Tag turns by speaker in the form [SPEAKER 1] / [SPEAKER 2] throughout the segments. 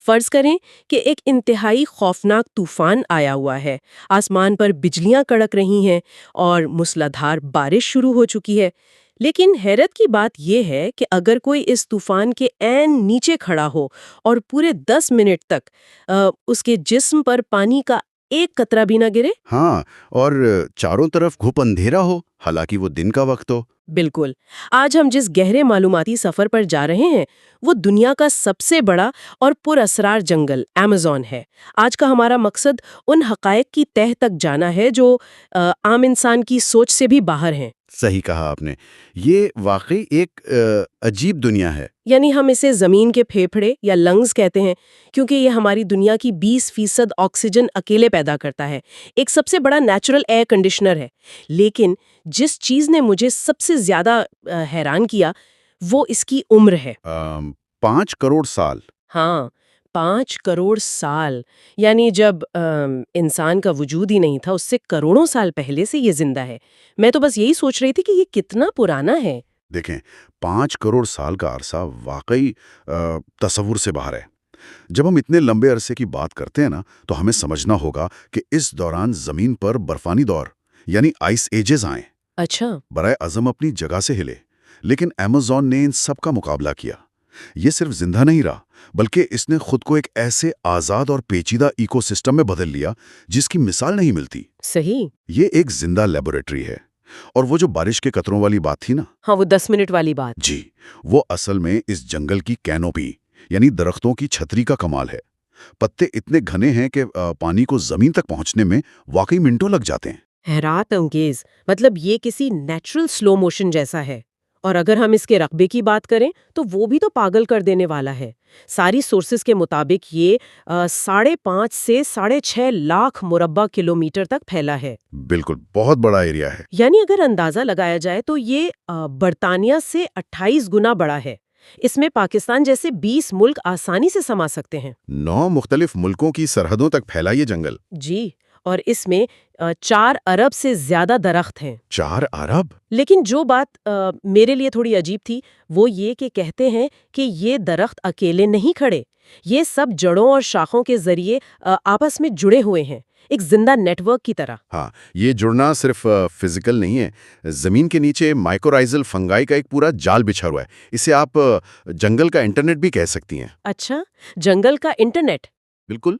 [SPEAKER 1] फर्ज करें कि एक इंतहाई खौफनाक तूफान आया हुआ है, आसमान पर बिजलियां कड़क रही हैं और मूसलाधार बारिश शुरू हो चुकी है। लेकिन हैरत की बात यह है कि अगर कोई इस तूफान के ऐन नीचे खड़ा हो और पूरे 10 मिनट तक उसके जिस्म पर पानी का एक कतरा भी ना गिरे।
[SPEAKER 2] हाँ, और चारों तरफ घुप अंधेरा हो, हालांकि वो दिन का वक्त हो।
[SPEAKER 1] बिल्कुल। आज हम जिस गहरे मालूमाती सफर पर जा रहे हैं वो दुनिया का सबसे बड़ा और पुरअसरार जंगल अमेज़न है। आज का हमारा मकसद उन हकायक की तह तक जाना है जो आम इंसान की सोच से भी बाहर हैं।
[SPEAKER 2] सही कहा आपने। ये वाकई एक अजीब दुनिया है।
[SPEAKER 1] यानी हम इसे जमीन के फेफड़े या लंग्स कहते हैं क्योंकि ये हमारी दुनिया की 20% ऑक्सीजन अकेले पैदा करता है। एक सबसे बड़ा नेचुरल एयर कंडीशनर है। लेकिन जिस चीज ने मुझे सबसे ज्यादा हैरान किया वो इसकी उम्र है।
[SPEAKER 2] 5 करोड़ साल।
[SPEAKER 1] हाँ, 5 करोड़ साल। यानी जब इंसान का वजूद ही नहीं था उससे करोड़ों साल पहले से ये जिंदा है। मैं तो बस यही सोच रही थी कि ये कितना पुराना है।
[SPEAKER 2] देखें, 5 करोड़ साल का अरसा वाकई तसव्वुर से बाहर है। जब हम इतने लंबे अरसे की बात करते हैं ना, तो हमें समझना होगा कि इस दौरान जमीन पर बर्फानी दौर यानी आइस एजेस आए।
[SPEAKER 1] अच्छा।
[SPEAKER 2] बराए आजम अपनी जगह से हिले, लेकिन अमेज़न ने इन सब का मुकाबला किया। ये सिर्फ जिंदा नहीं रहा, बल्कि इसने खुद को एक ऐसे आज़ाद और पेचीदा इकोसिस्टम में बदल लिया जिसकी मिसाल नहीं मिलती।
[SPEAKER 1] सही।
[SPEAKER 2] ये एक जिंदा लेबोरेटरी है। और वो जो बारिश के कतरों वाली बात थी ना,
[SPEAKER 1] हाँ, वो 10 मिनट वाली बात।
[SPEAKER 2] जी, वो असल में इस जंगल की कैनोपी यानी दरख्तों की छतरी का कमाल है। पत्ते इतने घने हैं कि पानी को जमीन तक पहुंचने में वाकई मिनटों लग जाते हैं।
[SPEAKER 1] हैरात अंगेज। मतलब ये किसी नेचुरल स्लो मोशन जैसा है। और अगर हम इसके रकबे की बात करें तो वो भी तो पागल कर देने वाला है। सारी सोर्सेज के मुताबिक ये 5.5 से 6.5 लाख मुरब्बा किलोमीटर तक फैला है।
[SPEAKER 2] बिल्कुल, बहुत बड़ा एरिया है।
[SPEAKER 1] यानी अगर अंदाजा लगाया जाए तो ये बर्तानिया से 28 गुना बड़ा है। इसमें पाकिस्तान जैसे 20 मुल्क आसानी से समा सकते हैं।
[SPEAKER 2] 9 मुख्तलिफ मुल्कों की सरहदों तक फैला ये जंगल।
[SPEAKER 1] जी। और इसमें 4 अरब से ज्यादा दरख्त हैं।
[SPEAKER 2] 4 अरब?
[SPEAKER 1] लेकिन जो बात मेरे लिए थोड़ी अजीब थी वो ये कि कहते हैं कि ये दरख्त अकेले नहीं खड़े। ये सब जड़ों और शाखों के जरिए आपस में जुड़े हुए हैं, एक जिंदा नेटवर्क की तरह।
[SPEAKER 2] हाँ, ये जुड़ना सिर्फ फिजिकल नहीं है। जमीन के नीचे माइकोराइजल फंगाई का एक पूरा जाल बिछा हुआ है। इसे आप जंगल का इंटरनेट भी कह सकती हैं।
[SPEAKER 1] अच्छा, जंगल का इंटरनेट।
[SPEAKER 2] बिल्कुल।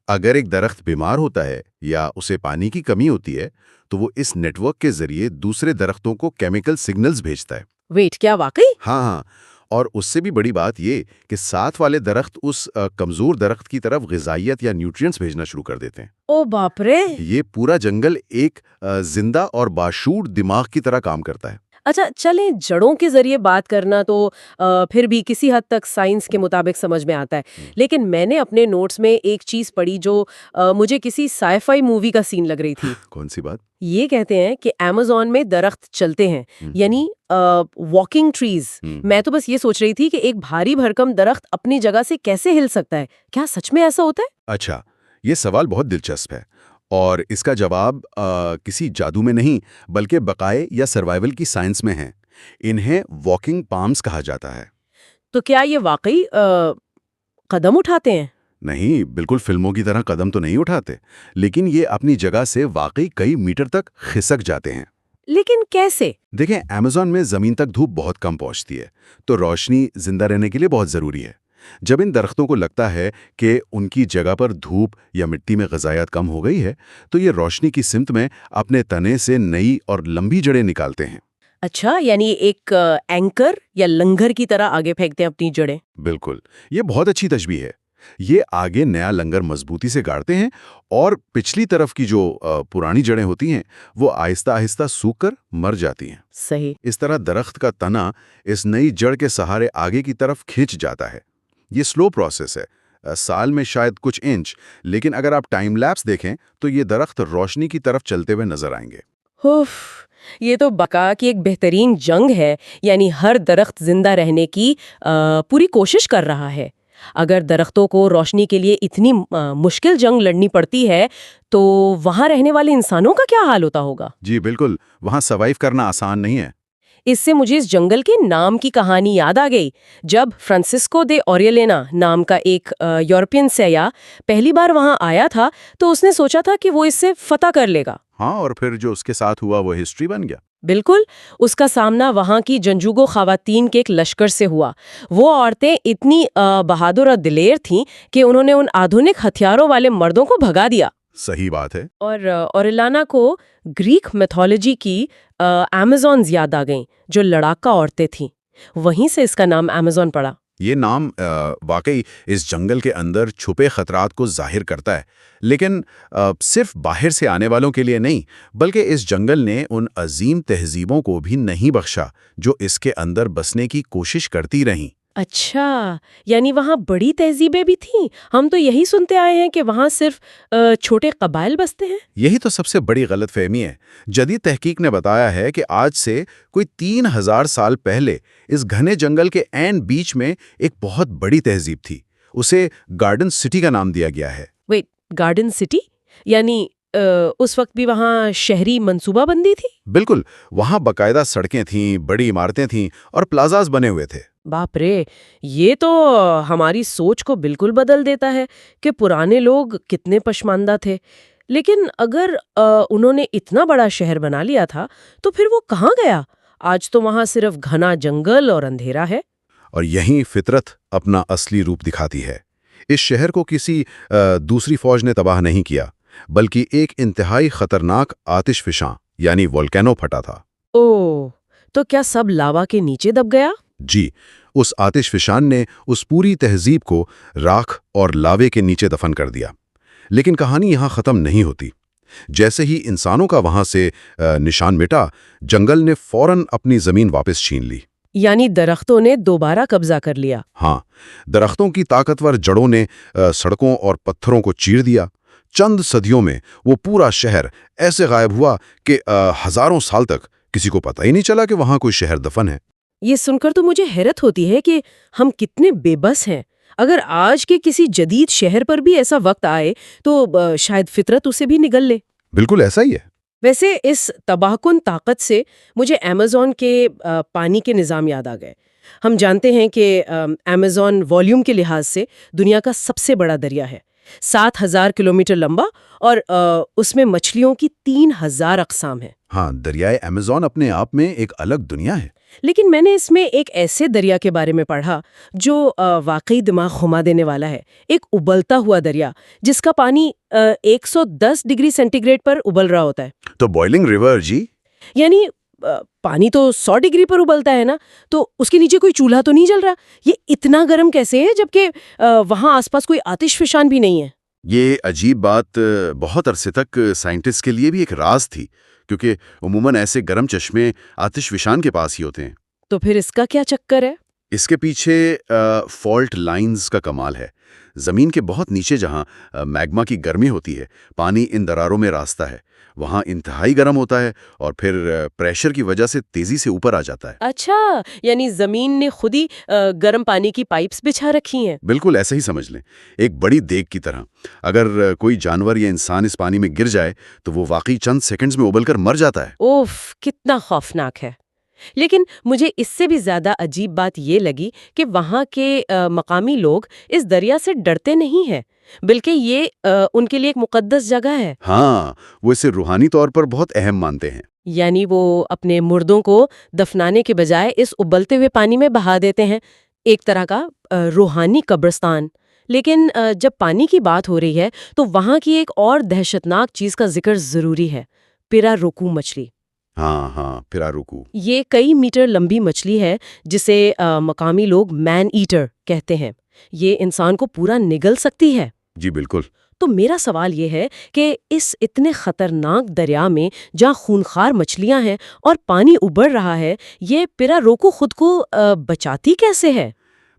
[SPEAKER 2] अगर एक दरख्त बीमार होता है या उसे पानी की कमी होती है, तो वो इस नेटवर्क के जरिए दूसरे दरख्तों को केमिकल सिग्नल्स भेजता है।
[SPEAKER 1] वेट, क्या वाकई?
[SPEAKER 2] हाँ हाँ। और उससे भी बड़ी बात ये कि साथ वाले दरख्त उस कमजोर दरख्त की तरफ ग़िज़ाइयत या न्यूट्रिएंट्स भेजना शुरू कर देते हैं।
[SPEAKER 1] ओ बाप रे।
[SPEAKER 2] ये पूरा जंगल एक जिंदा और बाशूर दिमाग की तरह काम करता है।
[SPEAKER 1] अच्छा, चलें जड़ों के जरिए बात करना तो फिर भी किसी हद तक साइंस के मुताबिक समझ में आता है। लेकिन मैंने अपने नोट्स में एक चीज पढ़ी जो मुझे किसी साईफाई मूवी का सीन लग रही थी।
[SPEAKER 2] कौन सी बात?
[SPEAKER 1] ये कहते हैं कि अमेज़न में दरख्त चलते हैं, यानी वॉकिंग ट्रीज। मैं तो बस ये सोच रही थी कि एक भारी भरकम दरख्त अपनी जगह से कैसे हिल सकता है। क्या सच में ऐसा होता है?
[SPEAKER 2] अच्छा, ये सवाल बहुत दिलचस्प है और इसका जवाब किसी जादू में नहीं, बल्कि बकाए या सर्वाइवल की साइंस में है। इन्हें वॉकिंग पाम्स कहा जाता है।
[SPEAKER 1] तो क्या ये वाकई कदम उठाते हैं?
[SPEAKER 2] नहीं, बिल्कुल फिल्मों की तरह कदम तो नहीं उठाते, लेकिन ये अपनी जगह से वाकई कई मीटर तक खिसक जाते हैं।
[SPEAKER 1] लेकिन कैसे?
[SPEAKER 2] देखें, अमेज़न में जमीन तक धूप बहुत कम पहुंचती है, तो रोशनी जिंदा रहने के लिए बहुत जरूरी है। जब इन दरख्तों को लगता है कि उनकी जगह पर धूप या मिट्टी में ग़िज़ाइयत कम हो गई है, तो ये रोशनी की सिमत में अपने तने से नई और लंबी जड़ें निकालते हैं।
[SPEAKER 1] अच्छा, यानी एक एंकर या लंगर की तरह आगे फेंकते हैं अपनी जड़ें।
[SPEAKER 2] बिल्कुल, ये बहुत अच्छी तशबीह है। ये आगे नया लंगर मजबूती से गाड़ते हैं और पिछली तरफ की जो पुरानी जड़ें होती हैं, वो आहिस्ता आहिस्ता सूख कर मर जाती हैं।
[SPEAKER 1] सही।
[SPEAKER 2] इस तरह दरख्त का तना इस नई जड़ के सहारे आगे की तरफ खिंच जाता है। ये स्लो प्रोसेस है, साल में शायद कुछ इंच, लेकिन अगर आप टाइम लैप्स देखें तो ये दरख्त रोशनी की तरफ चलते हुए नजर आएंगे।
[SPEAKER 1] उफ, ये तो बका की एक बेहतरीन जंग है। यानी हर दरख्त जिंदा रहने की पूरी कोशिश कर रहा है। अगर दरख्तों को रोशनी के लिए इतनी मुश्किल जंग लड़नी पड़ती है तो वहां रहने वाले इंसानों का क्या हाल होता होगा?
[SPEAKER 2] जी बिल्कुल, वहाँ सर्वाइव करना आसान नहीं है।
[SPEAKER 1] इससे मुझे इस जंगल के नाम की कहानी याद आ गई। जब फ्रांसिस्को दे ओरियलेना नाम का एक यूरोपियन सैयाह पहली बार वहां आया था, तो उसने सोचा था कि वो इससे फतह कर लेगा।
[SPEAKER 2] हाँ, और फिर जो उसके साथ हुआ वो हिस्ट्री बन गया।
[SPEAKER 1] बिल्कुल, उसका सामना वहां की जंजुगो खवातीन के एक लश्कर से हुआ। वो औरतें इतनी बहादुर और दिलेर थीं कि उन्होंने उन आधुनिक हथियारों वाले मर्दों को भगा दिया।
[SPEAKER 2] सही बात है।
[SPEAKER 1] और ओरिलाना को ग्रीक मिथोलॉजी की अमेज़न्स याद आ गईं, जो लड़ाका औरतें थीं। वहीं से इसका नाम अमेज़न पड़ा।
[SPEAKER 2] ये नाम वाकई इस जंगल के अंदर छुपे खतरात को जाहिर करता है, लेकिन सिर्फ बाहर से आने वालों के लिए नहीं, बल्कि इस जंगल ने उन अजीम तहजीबों को भी नहीं बख्शा जो इसके अंदर बसने की कोशिश करती रहीं।
[SPEAKER 1] अच्छा, यानी वहाँ बड़ी तहजीबें भी थीं। हम तो यही सुनते आए हैं कि वहाँ सिर्फ छोटे कबाइल बसते हैं।
[SPEAKER 2] यही तो सबसे बड़ी गलतफहमी है। जदीद तहकीक ने बताया है कि आज से कोई 3000 साल पहले इस घने जंगल के ऐन बीच में एक बहुत बड़ी तहजीब थी। उसे गार्डन सिटी का नाम दिया गया है।
[SPEAKER 1] Wait, garden city? यानी उस वक्त भी वहाँ शहरी मंसूबाबंदी थी?
[SPEAKER 2] बिल्कुल, वहाँ बाकायदा सड़कें थीं, बड़ी इमारतें थीं और प्लाजाज बने हुए थे।
[SPEAKER 1] बाप रे, ये तो हमारी सोच को बिल्कुल बदल देता है कि पुराने लोग कितने पशमानदा थे। लेकिन अगर उन्होंने इतना बड़ा शहर बना लिया था, तो फिर वो कहाँ गया? आज तो वहाँ सिर्फ घना जंगल और अंधेरा है।
[SPEAKER 2] और यहीं फितरत अपना असली रूप दिखाती है। इस शहर को किसी दूसरी फौज ने तबाह नहीं किया, बल्कि एक इंतहाई खतरनाक आतिशफिशां यानी वोल्केनो फटा था।
[SPEAKER 1] ओह, तो क्या सब लावा के नीचे दब गया?
[SPEAKER 2] जी, उस आतिशफिशान ने उस पूरी तहजीब को राख और लावे के नीचे दफन कर दिया। लेकिन कहानी यहाँ ख़त्म नहीं होती। जैसे ही इंसानों का वहाँ से निशान मिटा, जंगल ने फौरन अपनी ज़मीन वापस छीन ली।
[SPEAKER 1] यानी दरख्तों ने दोबारा कब्जा कर लिया।
[SPEAKER 2] हाँ, दरख्तों की ताकतवर जड़ों ने सड़कों और पत्थरों को चीर दिया। चंद सदियों में वो पूरा शहर ऐसे गायब हुआ कि हजारों साल तक किसी को पता ही नहीं चला कि वहाँ कोई शहर दफन है।
[SPEAKER 1] ये सुनकर तो मुझे हैरत होती है कि हम कितने बेबस हैं। अगर आज के किसी जदीद शहर पर भी ऐसा वक्त आए, तो शायद फितरत उसे भी निगल ले।
[SPEAKER 2] बिल्कुल ऐसा ही है।
[SPEAKER 1] वैसे इस तबाहकुन ताकत से मुझे अमेज़न के पानी के निज़ाम याद आ गए। हम जानते हैं कि अमेज़न वॉल्यूम के लिहाज से दुनिया का सबसे बड़ा दरिया है, 7000 किलोमीटर लंबा, और उसमें मछलियों की 3000 अक़साम हैं।
[SPEAKER 2] हाँ, दरियाए अमेज़न अपने आप में एक अलग दुनिया है।
[SPEAKER 1] लेकिन मैंने इसमें एक ऐसे दरिया के बारे में पढ़ा जो वाकई दिमाग घुमा देने वाला है। एक उबलता हुआ दरिया जिसका पानी 110 डिग्री सेंटीग्रेड पर उबल रहा होता है।
[SPEAKER 2] तो बॉइलिंग रिवर जी।
[SPEAKER 1] यानी पानी तो 100 डिग्री पर उबलता है ना, तो उसके नीचे कोई चूल्हा तो नहीं जल रहा। ये इतना गर्म कैसे है, जबकि वहाँ आसपास कोई आतिशफिशान भी नहीं है?
[SPEAKER 2] ये अजीब बात बहुत अरसे तक साइंटिस्ट के लिए भी एक राज थी, क्योंकि उमूमन ऐसे गर्म चश्मे आतिशफिशान के पास ही होते हैं।
[SPEAKER 1] तो फिर इसका क्या चक्कर है?
[SPEAKER 2] इसके पीछे फॉल्ट लाइंस का कमाल है। ज़मीन के बहुत नीचे जहाँ मैग्मा की गर्मी होती है, पानी इन दरारों में रास्ता है। वहाँ इंतहाई गर्म होता है और फिर प्रेशर की वजह से तेज़ी से ऊपर आ जाता है।
[SPEAKER 1] अच्छा, यानी जमीन ने खुद ही गर्म पानी की पाइप्स बिछा रखी हैं।
[SPEAKER 2] बिल्कुल ऐसा ही समझ लें, एक बड़ी देग की तरह। अगर कोई जानवर या इंसान इस पानी में गिर जाए तो वो वाकई चंद सेकंड्स में उबलकर मर जाता है।
[SPEAKER 1] ओफ, कितना खौफनाक है। लेकिन मुझे इससे भी ज्यादा अजीब बात ये लगी कि वहाँ के मकामी लोग इस दरिया से डरते नहीं हैं, बल्कि ये उनके लिए एक मुकद्दस जगह है।
[SPEAKER 2] हाँ, वो इसे रूहानी तौर पर बहुत अहम मानते हैं।
[SPEAKER 1] यानी वो अपने मुर्दों को दफनाने के बजाय इस उबलते हुए पानी में बहा देते हैं, एक तरह का रूहानी कब्रिस्तान। लेकिन जब पानी की बात हो रही है, तो वहाँ की एक और दहशतनाक चीज का जिक्र जरूरी है, पिरारुकू मछली।
[SPEAKER 2] हाँ, पिरारुकू।
[SPEAKER 1] ये कई मीटर लंबी मछली है जिसे मकामी लोग मैन ईटर कहते हैं। ये इंसान को पूरा निगल सकती है।
[SPEAKER 2] जी बिल्कुल।
[SPEAKER 1] तो मेरा सवाल ये है कि इस इतने खतरनाक दरिया में जहाँ खूनखार मछलियां हैं और पानी उबल रहा है, ये पिरारुकू खुद को बचाती कैसे है?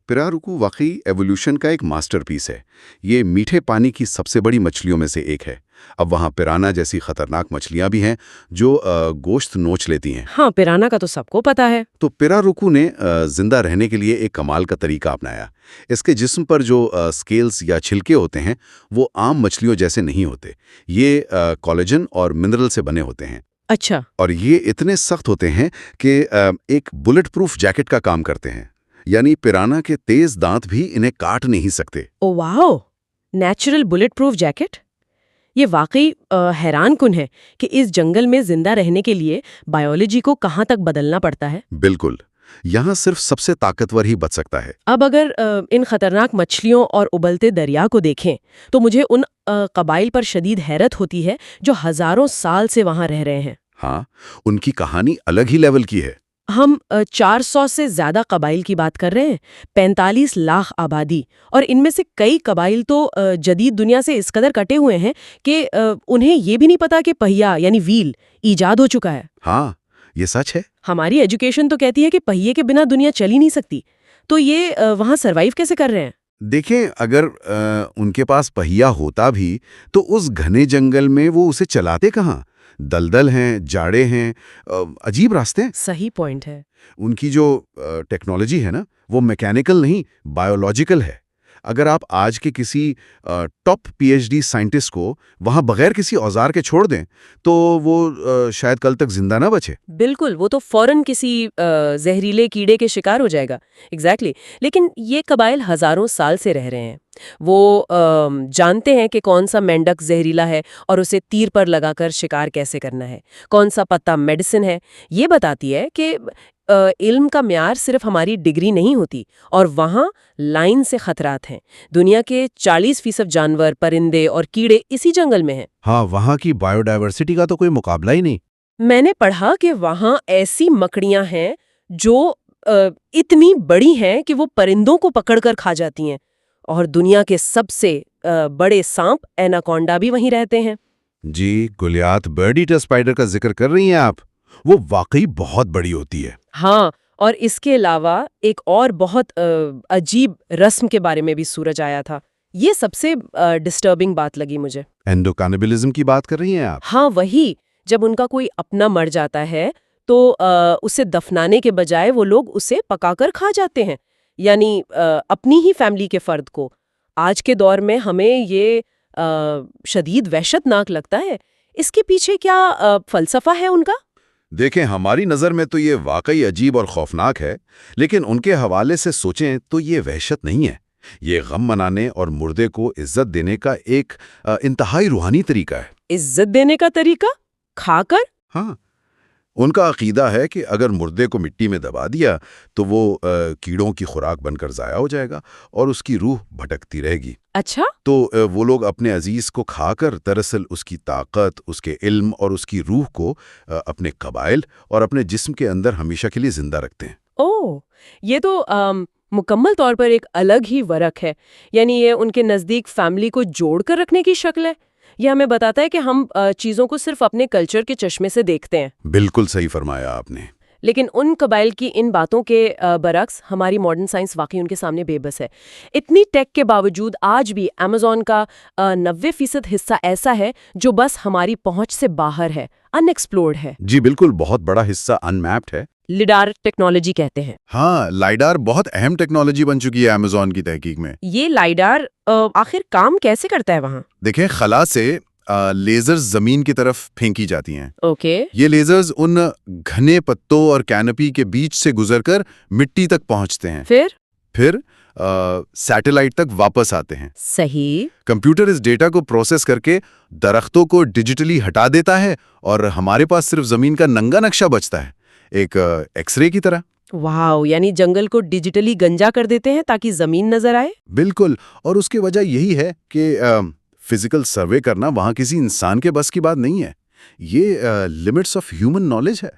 [SPEAKER 2] पिरारुकू वाकई एवोल्यूशन का एक मास्टरपीस है। ये मीठे पानी की सबसे बड़ी मछलियों में से एक है। अब वहाँ पिराना जैसी खतरनाक मछलियां भी हैं जो गोश्त नोच लेती हैं।
[SPEAKER 1] हाँ, पिराना का तो सबको पता है।
[SPEAKER 2] तो पिरारुकू ने जिंदा रहने के लिए एक कमाल का तरीका अपनाया। इसके जिस्म पर जो स्केल्स या छिलके होते हैं वो आम मछलियों जैसे नहीं होते। ये कोलेजन और मिनरल से बने होते हैं।
[SPEAKER 1] अच्छा।
[SPEAKER 2] और ये इतने सख्त होते हैं कि एक बुलेट प्रूफ जैकेट का काम करते हैं, यानी पिराना के तेज दांत भी इन्हें काट नहीं सकते।
[SPEAKER 1] Oh wow, natural bullet proof jacket. ये वाकई हैरान कुन है कि इस जंगल में जिंदा रहने के लिए बायोलॉजी को कहाँ तक बदलना पड़ता है।
[SPEAKER 2] बिल्कुल, यहाँ सिर्फ सबसे ताकतवर ही बच सकता है।
[SPEAKER 1] अब अगर इन खतरनाक मछलियों और उबलते दरिया को देखें तो मुझे उन कबाइल पर शदीद हैरत होती है जो हजारों साल से वहां रह रहे हैं।
[SPEAKER 2] हाँ, उनकी कहानी अलग ही लेवल की है।
[SPEAKER 1] हम 400 से ज्यादा कबाइल की बात कर रहे हैं, 45 लाख आबादी, और इनमें से कई कबाइल तो जदीद दुनिया से इस कदर कटे हुए हैं कि उन्हें ये भी नहीं पता कि पहिया यानी व्हील इजाद हो चुका है।
[SPEAKER 2] हाँ, ये सच है।
[SPEAKER 1] हमारी एजुकेशन तो कहती है कि पहिए के बिना दुनिया चल ही नहीं सकती, तो ये वहां सरवाइव कैसे कर रहे हैं?
[SPEAKER 2] देखें, अगर उनके पास पहिया होता भी तो उस घने जंगल में वो उसे चलाते कहाँ? दलदल हैं, जाड़े हैं, अजीब रास्ते हैं।
[SPEAKER 1] सही पॉइंट है।
[SPEAKER 2] उनकी जो टेक्नोलॉजी है ना, वो मैकेनिकल नहीं, बायोलॉजिकल है। अगर आप आज के किसी टॉप पीएचडी साइंटिस्ट को वहां बगैर किसी औजार के छोड़ दें तो वो शायद कल तक जिंदा ना बचे।
[SPEAKER 1] बिल्कुल, वो तो फौरन किसी जहरीले कीड़े के शिकार हो जाएगा। एग्जैक्टली। लेकिन ये कबाइल हजारों साल से रह रहे हैं। वो जानते हैं कि कौन सा मेंढक जहरीला है और उसे तीर पर लगाकर शिकार कैसे करना है, कौन सा पत्ता मेडिसिन है। ये बताती है कि इल्म का म्यार सिर्फ हमारी डिग्री नहीं होती, और वहाँ लाइन से खतरात हैं। दुनिया के 40% जानवर, परिंदे और कीड़े इसी जंगल में हैं।
[SPEAKER 2] हाँ, वहाँ की बायोडायवर्सिटी का तो कोई मुकाबला ही नहीं।
[SPEAKER 1] मैंने पढ़ा कि वहाँ ऐसी मकड़ियाँ हैं जो इतनी बड़ी हैं कि वो परिंदों को पकड़कर खा जाती हैं, और दुनिया के सबसे बड़े सांप एनाकोंडा भी वहीं रहते हैं।
[SPEAKER 2] जी, गुलियात बर्ड ईटर स्पाइडर का जिक्र कर रही हैं आप। वो वाकई बहुत बड़ी होती है।
[SPEAKER 1] हाँ, और इसके अलावा एक और बहुत अजीब रस्म के बारे में भी सूरज आया था। ये सबसे डिस्टर्बिंग बात लगी मुझे।
[SPEAKER 2] एंडोकानिबलिज्म की बात कर रही हैं आप?
[SPEAKER 1] हाँ, वही। जब उनका कोई अपना मर जाता है तो उसे दफनाने के बजाय वो लोग उसे पकाकर खा जाते हैं, यानी अपनी ही फैमिली के फर्द को। आज के दौर में हमें ये शदीद वहशतनाक लगता है। इसके पीछे क्या फलसफा है उनका?
[SPEAKER 2] देखें, हमारी नज़र में तो ये वाकई अजीब और खौफनाक है, लेकिन उनके हवाले से सोचें तो ये वहशत नहीं है। ये गम मनाने और मुर्दे को इज्जत देने का एक इंतहाई रूहानी तरीका है।
[SPEAKER 1] इज्जत देने का तरीका? खाकर?
[SPEAKER 2] हाँ, उनका अकीदा है कि अगर मुर्दे को मिट्टी में दबा दिया तो वो कीड़ों की खुराक बनकर ज़ाया हो जाएगा और उसकी रूह भटकती रहेगी।
[SPEAKER 1] अच्छा।
[SPEAKER 2] तो वो लोग अपने अजीज को खाकर दरअसल उसकी ताकत, उसके इल्म और उसकी रूह को अपने कबाइल और अपने जिस्म के अंदर हमेशा के लिए जिंदा रखते हैं।
[SPEAKER 1] ओह, ये तो मुकम्मल तौर पर एक अलग ही वरक है। यानी ये उनके नज़दीक फैमिली को जोड़कर रखने की शक्ल है। यह हमें बताता है कि हम चीज़ों को सिर्फ अपने कल्चर के चश्मे से देखते हैं।
[SPEAKER 2] बिल्कुल सही फरमाया आपने।
[SPEAKER 1] लेकिन उन कबाइल की इन बातों के बरक्स हमारी मॉडर्न साइंस वाकई उनके सामने बेबस है। इतनी टेक के बावजूद आज भी अमेज़न का 90% हिस्सा ऐसा है जो बस हमारी पहुंच से बाहर है, अनएक्सप्लोर्ड है।
[SPEAKER 2] जी बिल्कुल, बहुत बड़ा हिस्सा अनमैप्ड है।
[SPEAKER 1] लिडार टेक्नोलॉजी कहते हैं।
[SPEAKER 2] हाँ, लाइडार बहुत अहम टेक्नोलॉजी बन चुकी है अमेज़न की तहकीक में।
[SPEAKER 1] ये लाइडार आखिर काम कैसे करता है वहाँ?
[SPEAKER 2] देखें, खला से लेजर्स जमीन की तरफ फेंकी जाती हैं।
[SPEAKER 1] ओके।
[SPEAKER 2] ये लेजर्स उन घने पत्तों और कैनपी के बीच से गुजरकर मिट्टी तक पहुंचते हैं। फिर सैटेलाइट तक वापस आते हैं।
[SPEAKER 1] सही।
[SPEAKER 2] कंप्यूटर इस डेटा को प्रोसेस करके दरख्तों को डिजिटली हटा देता है और हमारे पास सिर्फ जमीन का नंगा नक्शा बचता है, एक एक्सरे की तरह।
[SPEAKER 1] वाओ, यानी जंगल को डिजिटली गंजा कर देते हैं ताकि जमीन नजर आए।
[SPEAKER 2] बिल्कुल, और उसकी वजह यही है कि फिजिकल सर्वे करना वहां किसी इंसान के बस की बात नहीं है। ये लिमिट्स ऑफ ह्यूमन नॉलेज है।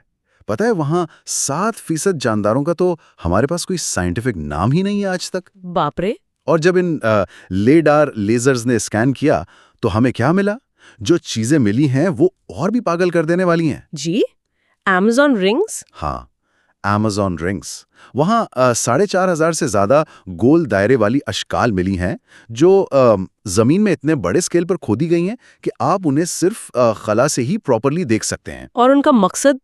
[SPEAKER 2] पता है, वहां 7% जानदारों का तो हमारे पास कोई साइंटिफिक नाम ही नहीं है आज तक।
[SPEAKER 1] बाप रे।
[SPEAKER 2] और जब इन लेडार लेजर्स ने स्कैन किया तो हमें क्या मिला? जो चीजें मिली हैं वो और भी पागल कर देने वाली हैं।
[SPEAKER 1] जी, अमेज़न रिंग्स?
[SPEAKER 2] हाँ, अमेज़न रिंग्स। वहाँ 4,500 से ज़्यादा गोल दायरे वाली अशकाल मिली हैं जो ज़मीन में इतने बड़े स्केल पर खोदी गई हैं कि आप उन्हें सिर्फ खला से ही प्रॉपरली देख सकते हैं।
[SPEAKER 1] और उनका मकसद?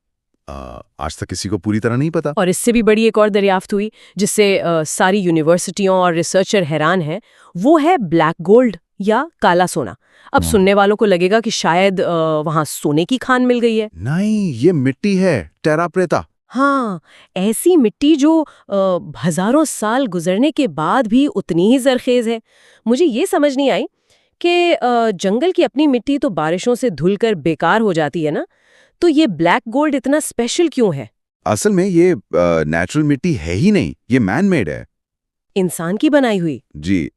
[SPEAKER 2] आज तक किसी को पूरी तरह नहीं पता।
[SPEAKER 1] और इससे भी बड़ी एक और दरियाफ्त हुई जिससे सारी यूनिवर्सिटियों और रिसर्चर हैरान हैं, वो है ब्लैक गोल्ड। या काला सोना। अब सुनने वालों को लगेगा कि शायद वहां सोने की खान मिल गई है।
[SPEAKER 2] नहीं, ये मिट्टी है, टेरा प्रेता।
[SPEAKER 1] हाँ, ऐसी मिट्टी जो हजारों साल गुजरने के बाद भी उतनी ही जरखेज है। मुझे ये समझ नहीं आई कि जंगल की अपनी मिट्टी तो बारिशों से धुलकर बेकार हो जाती है ना, तो ये ब्लैक गोल्ड इतना स्पेशल क्यों है?
[SPEAKER 2] असल में ये नेचुरल मिट्टी है ही नहीं, ये मैन मेड है।
[SPEAKER 1] इंसान की बनाई हुई?
[SPEAKER 2] जी,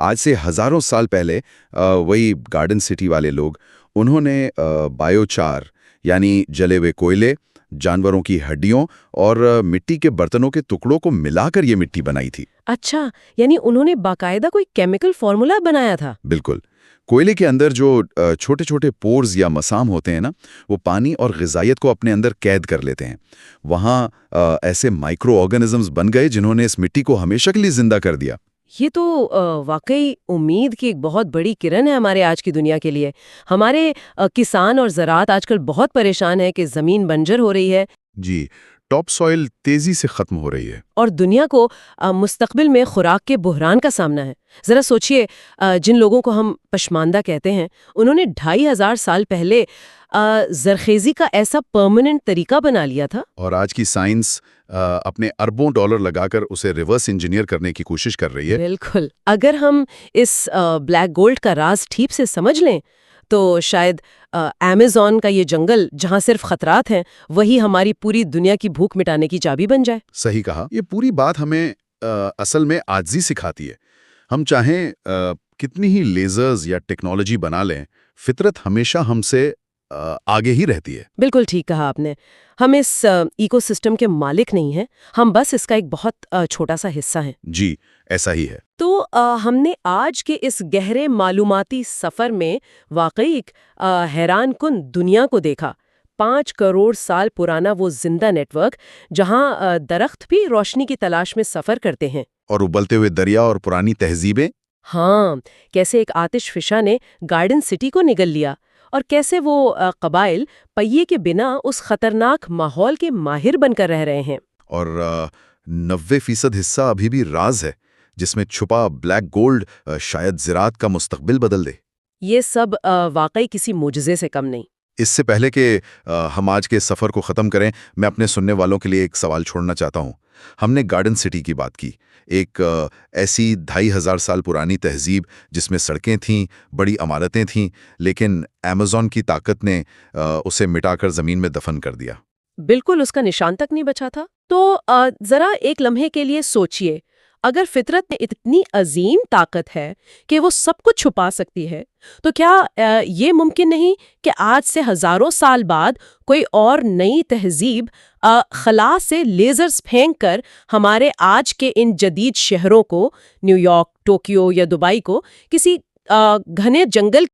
[SPEAKER 2] आज से हजारों साल पहले वही गार्डन सिटी वाले लोग, उन्होंने बायोचार यानी जले हुए कोयले, जानवरों की हड्डियों और मिट्टी के बर्तनों के टुकड़ों को मिलाकर ये मिट्टी बनाई थी।
[SPEAKER 1] अच्छा, यानी उन्होंने बाकायदा कोई केमिकल फॉर्मूला बनाया था?
[SPEAKER 2] बिल्कुल। कोयले के अंदर जो छोटे छोटे पोर्स या मसाम होते हैं ना, वो पानी और ग़िज़ाइयत को अपने अंदर कैद कर लेते हैं। वहाँ ऐसे माइक्रो ऑर्गेनिजम्स बन गए जिन्होंने इस मिट्टी को हमेशा के लिए जिंदा कर दिया।
[SPEAKER 1] ये तो वाकई उम्मीद की एक बहुत बड़ी किरण है हमारे आज की दुनिया के लिए। हमारे किसान और ज़राअत आजकल बहुत परेशान है कि ज़मीन बंजर हो रही है।
[SPEAKER 2] जी, टॉप सॉइल तेजी से खत्म हो रही है।
[SPEAKER 1] और दुनिया को मुस्तकबिल में खुराक के बुहरान का सामना है। ज़रा सोचिए, जिन लोगों को हम पशमानदा कहते हैं, उन्होंने 2500 साल पहले जरखेज़ी का ऐसा परमानेंट तरीका बना लिया था।
[SPEAKER 2] और आज की साइंस अपने अरबों डॉलर लगाकर उसे रिवर्स इंजीनियर करने की कोशिश कर रही है।
[SPEAKER 1] बिल्कुल। अगर हम इस ब्लैक गोल्ड का राज ठीक से समझ लें, तो शायद अमेज़न का ये जंगल जहां सिर्फ खतरात हैं, वही हमारी पूरी दुनिया की भूख मिटाने की चाबी बन जाए।
[SPEAKER 2] सही कहा। ये पूरी बात हमें असल में आजिज़ी सिखाती है। हम चाहें कितनी ही लेजर्स या टेक्नोलॉजी बना लें, फितरत हमेशा हमसे आगे ही रहती है।
[SPEAKER 1] बिल्कुल ठीक कहा आपने। हम इस इकोसिस्टम के मालिक नहीं हैं, हम बस इसका एक बहुत छोटा सा हिस्सा हैं।
[SPEAKER 2] जी, ऐसा ही है।
[SPEAKER 1] तो हमने आज के इस गहरे मालूमाती सफ़र में वाकई एक हैरान कुन दुनिया को देखा। 5 करोड़ साल पुराना वो जिंदा नेटवर्क, जहां दरख्त भी रोशनी की तलाश में सफ़र करते हैं।
[SPEAKER 2] और उबलते हुए दरिया और पुरानी तहजीबें।
[SPEAKER 1] हाँ, कैसे एक आतिशफिशा ने गार्डन सिटी को निगल लिया, और कैसे वो कबाइल पहिए के बिना उस खतरनाक माहौल के माहिर बनकर रह रहे हैं।
[SPEAKER 2] और 90% हिस्सा अभी भी राज है, जिसमें छुपा ब्लैक गोल्ड शायद ज़राअत का मुस्तकबिल बदल दे।
[SPEAKER 1] ये सब वाकई किसी मुजज़े से कम नहीं।
[SPEAKER 2] इससे पहले कि हम आज के सफ़र को ख़त्म करें, मैं अपने सुनने वालों के लिए एक सवाल छोड़ना चाहता हूँ। हमने गार्डन सिटी की बात की, एक ऐसी 2500 साल पुरानी तहजीब जिसमें सड़कें थीं, बड़ी इमारतें थीं, लेकिन अमेज़न की ताकत ने उसे मिटाकर ज़मीन में दफन कर दिया।
[SPEAKER 1] बिल्कुल उसका निशान तक नहीं बचा था। तो जरा एक लम्हे के लिए सोचिए, अगर फितरत में इतनी अजीम ताकत है कि वो सब कुछ छुपा सकती है, तो क्या ये मुमकिन नहीं कि आज से हजारों साल बाद कोई और नई तहजीब खला से लेजर्स फेंक कर हमारे आज के इन जदीद शहरों को, न्यूयॉर्क, टोक्यो या दुबई को, किसी घने जंगल